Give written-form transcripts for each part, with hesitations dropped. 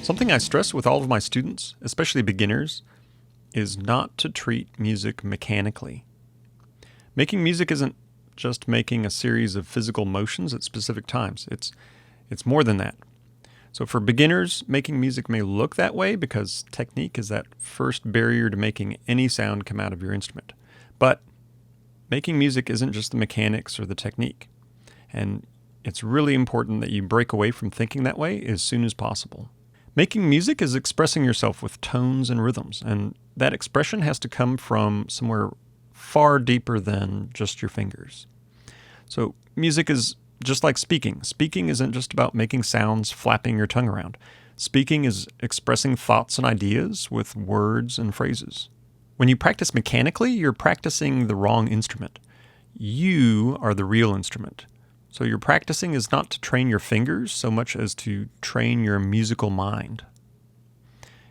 Something I stress with all of my students, especially beginners, is not to treat music mechanically. Making music isn't just making a series of physical motions at specific times. It's more than that. So for beginners, making music may look that way because technique is that first barrier to making any sound come out of your instrument. But making music isn't just the mechanics or the technique. And it's really important that you break away from thinking that way as soon as possible. Making music is expressing yourself with tones and rhythms, and that expression has to come from somewhere far deeper than just your fingers. So music is just like speaking. Speaking isn't just about making sounds, flapping your tongue around. Speaking is expressing thoughts and ideas with words and phrases. When you practice mechanically, you're practicing the wrong instrument. You are the real instrument. So your practicing is not to train your fingers so much as to train your musical mind.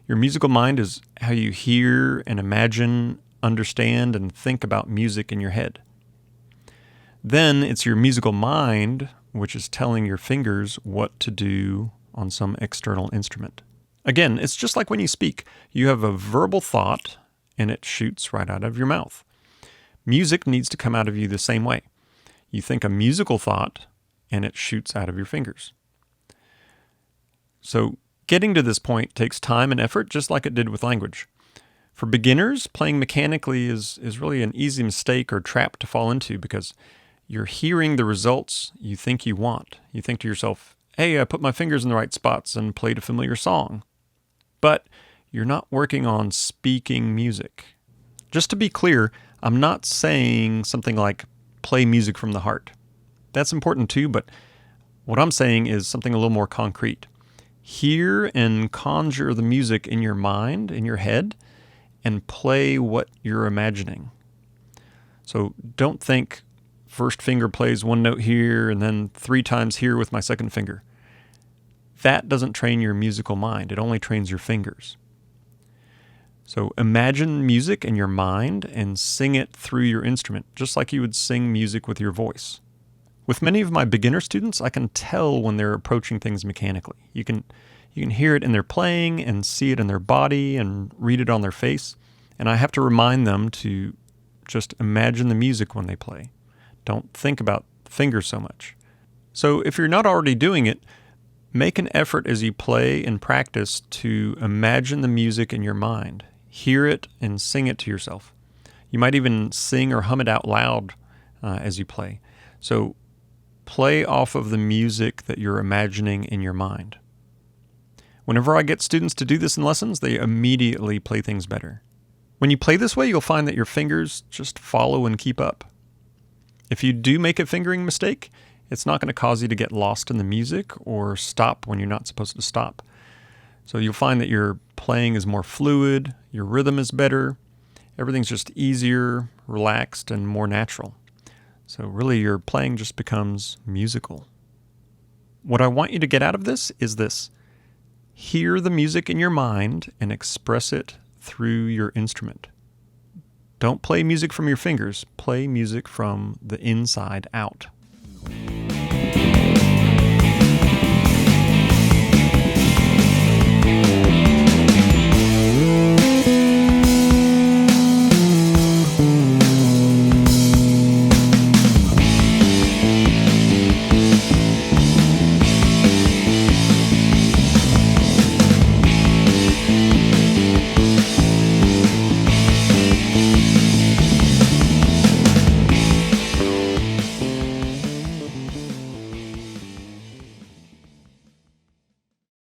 Your musical mind is how you hear and imagine, understand, and think about music in your head. Then it's your musical mind which is telling your fingers what to do on some external instrument. Again, it's just like when you speak. You have a verbal thought and it shoots right out of your mouth. Music needs to come out of you the same way. You think a musical thought, and it shoots out of your fingers. So getting to this point takes time and effort, just like it did with language. For beginners, playing mechanically is really an easy mistake or trap to fall into because you're hearing the results you think you want. You think to yourself, hey, I put my fingers in the right spots and played a familiar song. But you're not working on speaking music. Just to be clear, I'm not saying something like play music from the heart. That's important too, but what I'm saying is something a little more concrete. Hear and conjure the music in your mind, in your head, and play what you're imagining. So don't think first finger plays one note here and then 3 times here with my second finger. That doesn't train your musical mind. It only trains your fingers. So imagine music in your mind and sing it through your instrument, just like you would sing music with your voice. With many of my beginner students, I can tell when they're approaching things mechanically. You can hear it in their playing and see it in their body and read it on their face. And I have to remind them to just imagine the music when they play. Don't think about fingers so much. So if you're not already doing it, make an effort as you play and practice to imagine the music in your mind. Hear it and sing it to yourself. You might even sing or hum it out loud as you play. So play off of the music that you're imagining in your mind. Whenever I get students to do this in lessons, they immediately play things better. When you play this way, you'll find that your fingers just follow and keep up. If you do make a fingering mistake, it's not going to cause you to get lost in the music or stop when you're not supposed to stop. So you'll find that your playing is more fluid, your rhythm is better, everything's just easier, relaxed, and more natural. So really your playing just becomes musical. What I want you to get out of this is this. Hear the music in your mind and express it through your instrument. Don't play music from your fingers, play music from the inside out.